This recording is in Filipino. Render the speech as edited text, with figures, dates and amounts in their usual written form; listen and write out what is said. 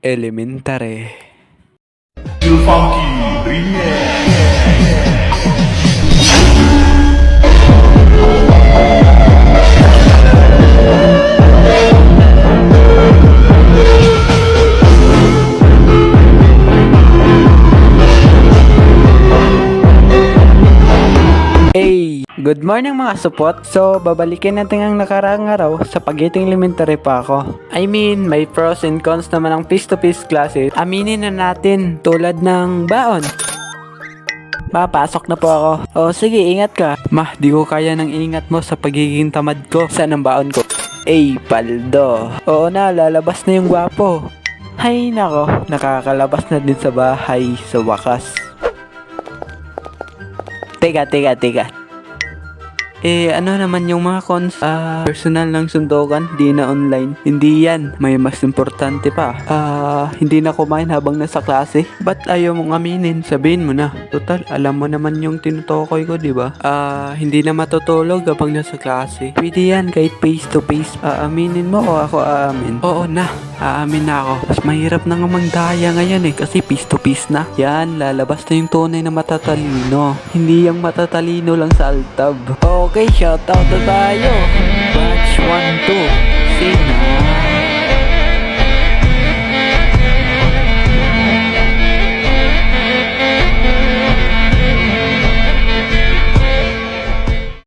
Elementary. Il Funky Remix. Hey! Good morning mga supot! So, babalikin natin ang nakaraang araw sa pagiging elementary pa ako. I mean, may pros and cons naman ang face-to-face classes. Aminin na natin, tulad ng baon. Papasok na po ako. O sige, ingat ka. Mah, di ko kaya ng ingat mo sa pagiging tamad ko. Saan ang baon ko? Paldo. Oo na, lalabas na yung gwapo. Hay nako, nakakalabas na din sa bahay sa wakas. Teka. Ano naman yung mga cons? Personal ng sundukan, di na online. Hindi yan, may mas importante pa. Hindi na kumain habang nasa klase. Ba't ayaw mong aminin? Sabihin mo na. Total, alam mo naman yung tinutukoy ko, di ba? Hindi na matutulog habang nasa klase. Pwede yan, kahit face to face. Aminin mo o ako aamin? Oo na, aamin na ako. Mas mahirap na nga magdaya ngayon kasi face to face na. Yan, lalabas na yung tunay na matatalino. Hindi yung matatalino lang sa altab. Okay, shoutout na tayo. Batch 1-2. Sina.